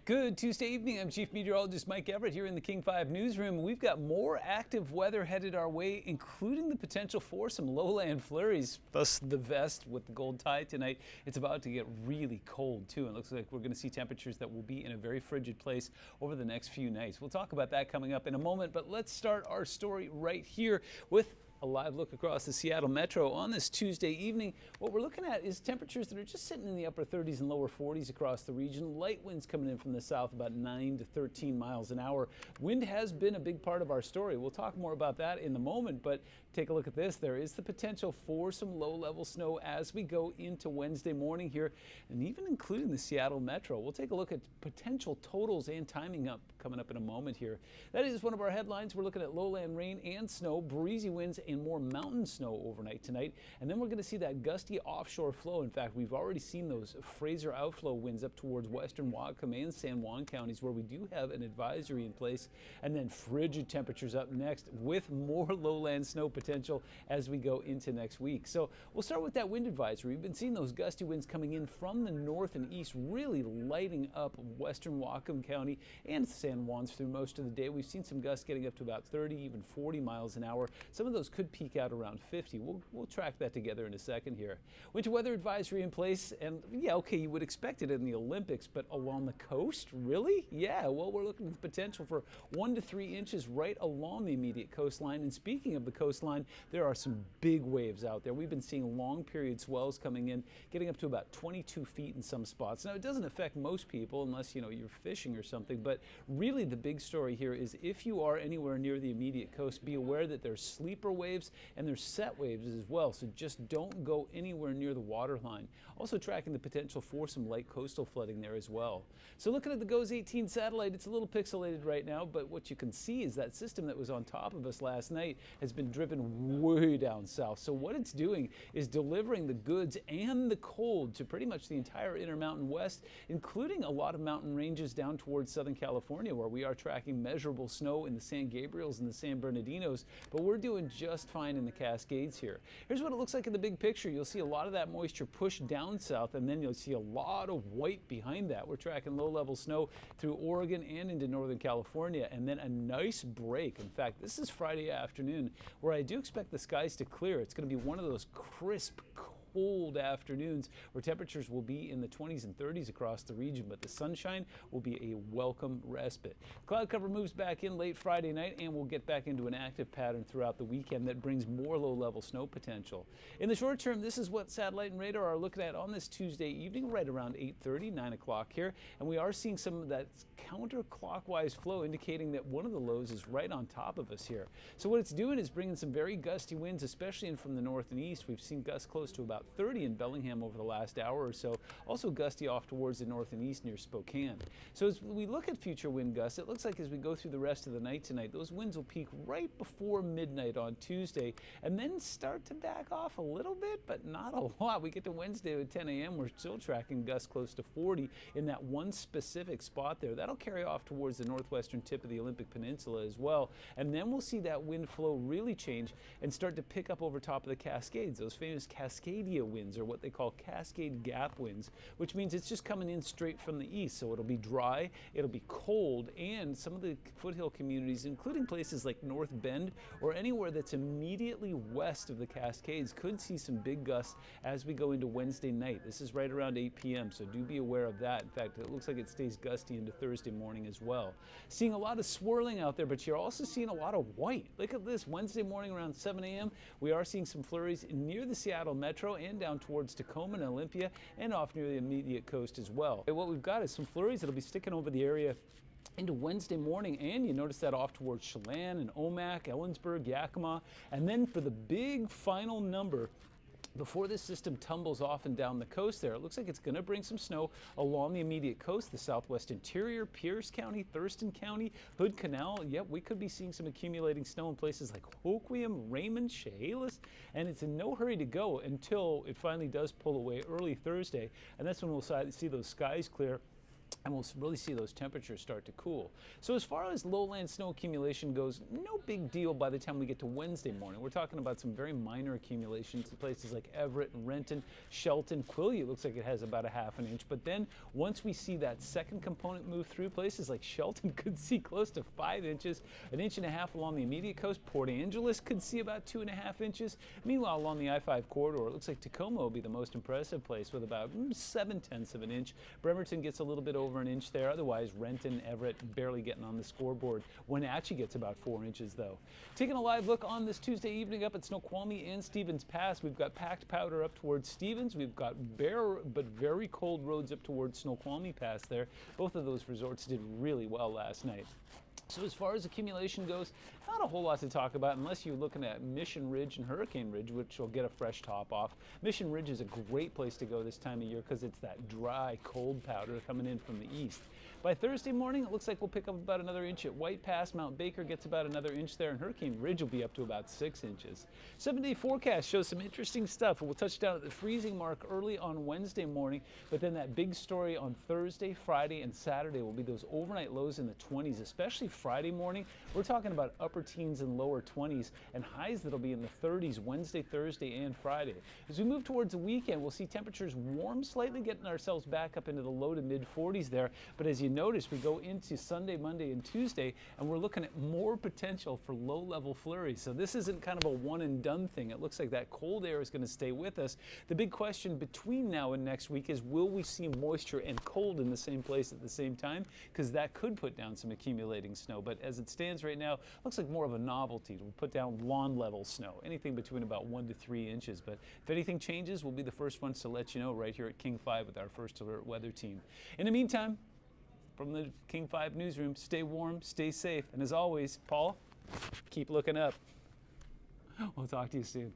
Good Tuesday evening. I'm Chief Meteorologist Mike Everett here in the King 5 newsroom. We've got more active weather headed our way, including the potential for some lowland flurries, thus the vest with the gold tie tonight. It's about to get really cold too. It looks like we're going to see temperatures that will be in a very frigid place over the next few nights. We'll talk about that coming up in a moment, but let's start our story right here with a live look across the Seattle Metro on this Tuesday evening. What we're looking at is temperatures that are just sitting in the upper 30s and lower 40s across the region. Light winds coming in from the south about 9 to 13 miles an hour. Wind has been a big part of our story. We'll talk more about that in a moment, but take a look at this. There is the potential for some low-level snow as we go into Wednesday morning here, and even including the Seattle Metro. We'll take a look at potential totals and timing coming up in a moment here. That is one of our headlines. We're looking at lowland rain and snow, breezy winds, and more mountain snow overnight tonight. And then we're going to see that gusty offshore flow. In fact, we've already seen those Fraser outflow winds up towards western Whatcom and San Juan counties, where we do have an advisory in place. And then frigid temperatures up next with more lowland snow potential as we go into next week. So we'll start with that wind advisory. We've been seeing those gusty winds coming in from the north and east, really lighting up western Whatcom County and San Juan's through most of the day. We've seen some gusts getting up to about 30, even 40 miles an hour. Some of those could peak out around 50. We'll track that together in a second here. Winter weather advisory in place, and yeah, okay, you would expect it in the Olympics, but along the coast, really? Yeah, well, we're looking at the potential for 1 to 3 inches right along the immediate coastline. And speaking of the coastline, there are some big waves out there. We've been seeing long period swells coming in, getting up to about 22 feet in some spots. Now, it doesn't affect most people unless, you know, you're fishing or something, but really the big story here is if you are anywhere near the immediate coast, be aware that there's sleeper waves and there's set waves as well, so just don't go anywhere near the waterline. Also tracking the potential for some light coastal flooding there as well. So looking at the GOES 18 satellite, it's a little pixelated right now, but what you can see is that system that was on top of us last night has been driven way down south. So what it's doing is delivering the goods and the cold to pretty much the entire Intermountain West, including a lot of mountain ranges down towards Southern California, where we are tracking measurable snow in the San Gabriels and the San Bernardinos, but we're doing just fine in the Cascades here. Here's what it looks like in the big picture. You'll see a lot of that moisture pushed down south, and then you'll see a lot of white behind that. We're tracking low-level snow through Oregon and into Northern California, and then a nice break. In fact, this is Friday afternoon, where I do expect the skies to clear. It's going to be one of those crisp, cold afternoons where temperatures will be in the 20s and 30s across the region, but the sunshine will be a welcome respite. Cloud cover moves back in late Friday night, and we'll get back into an active pattern throughout the weekend that brings more low-level snow potential. In the short term, this is what satellite and radar are looking at on this Tuesday evening, right around 8:30, 9 o'clock here, and we are seeing some of that counterclockwise flow indicating that one of the lows is right on top of us here. So what it's doing is bringing some very gusty winds, especially in from the north and east. We've seen gusts close to about 30 in Bellingham over the last hour or so, also gusty off towards the north and east near Spokane. So as we look at future wind gusts, it looks like as we go through the rest of the night tonight, those winds will peak right before midnight on Tuesday and then start to back off a little bit, but not a lot. We get to Wednesday at 10 a.m., we're still tracking gusts close to 40 in that one specific spot there. That'll carry off towards the northwestern tip of the Olympic Peninsula as well, and then we'll see that wind flow really change and start to pick up over top of the Cascades. Those famous Cascadia winds, or what they call Cascade Gap winds, which means it's just coming in straight from the east. So it'll be dry, it'll be cold, and some of the foothill communities, including places like North Bend or anywhere that's immediately west of the Cascades, could see some big gusts as we go into Wednesday night. This is right around 8 p.m., so do be aware of that. In fact, it looks like it stays gusty into Thursday morning as well. Seeing a lot of swirling out there, but you're also seeing a lot of white. Look at this, Wednesday morning around 7 a.m., we are seeing some flurries near the Seattle Metro and down towards Tacoma and Olympia and off near the immediate coast as well. And what we've got is some flurries that'll be sticking over the area into Wednesday morning, and you notice that off towards Chelan and Omak, Ellensburg, Yakima, and then for the big final number, before this system tumbles off and down the coast there, it looks like it's going to bring some snow along the immediate coast, the southwest interior, Pierce County, Thurston County, Hood Canal. Yep, we could be seeing some accumulating snow in places like Hoquiam, Raymond, Chehalis, and it's in no hurry to go until it finally does pull away early Thursday, and that's when we'll see those skies clear and we'll really see those temperatures start to cool. So as far as lowland snow accumulation goes, no big deal by the time we get to Wednesday morning. We're talking about some very minor accumulations in places like Everett and Renton, Shelton, Quilly. It looks like it has about a half an inch. But then once we see that second component move through, places like Shelton could see close to 5 inches, an inch and a half along the immediate coast. Port Angeles could see about 2.5 inches. Meanwhile, along the I-5 corridor, it looks like Tacoma will be the most impressive place with about 7/10 of an inch. Bremerton gets a little bit over an inch there. Otherwise, Renton, Everett barely getting on the scoreboard. Wenatchee gets about 4 inches though. Taking a live look on this Tuesday evening up at Snoqualmie and Stevens Pass, we've got packed powder up towards Stevens. We've got bare but very cold roads up towards Snoqualmie Pass there. Both of those resorts did really well last night. So as far as accumulation goes, not a whole lot to talk about unless you're looking at Mission Ridge and Hurricane Ridge, which will get a fresh top off. Mission Ridge is a great place to go this time of year because it's that dry, cold powder coming in from the east. By Thursday morning, it looks like we'll pick up about another inch at White Pass. Mount Baker gets about another inch there, and Hurricane Ridge will be up to about 6 inches. 7-day forecast shows some interesting stuff. We'll touch down at the freezing mark early on Wednesday morning, but then that big story on Thursday, Friday, and Saturday will be those overnight lows in the 20s, especially Friday morning. We're talking about upper teens and lower 20s, and highs that'll be in the 30s Wednesday, Thursday, and Friday. As we move towards the weekend, we'll see temperatures warm slightly, getting ourselves back up into the low to mid 40s there. But as you notice, we go into Sunday, Monday, and Tuesday, and we're looking at more potential for low-level flurries. So this isn't kind of a one-and-done thing. It looks like that cold air is going to stay with us. The big question between now and next week is, will we see moisture and cold in the same place at the same time? Because that could put down some accumulating snow. But as it stands right now, looks like more of a novelty. We'll put down lawn-level snow, anything between about 1 to 3 inches. But if anything changes, we'll be the first ones to let you know right here at King 5 with our First Alert weather team. In the meantime, from the King 5 newsroom, stay warm, stay safe, and as always, Paul, keep looking up. We'll talk to you soon.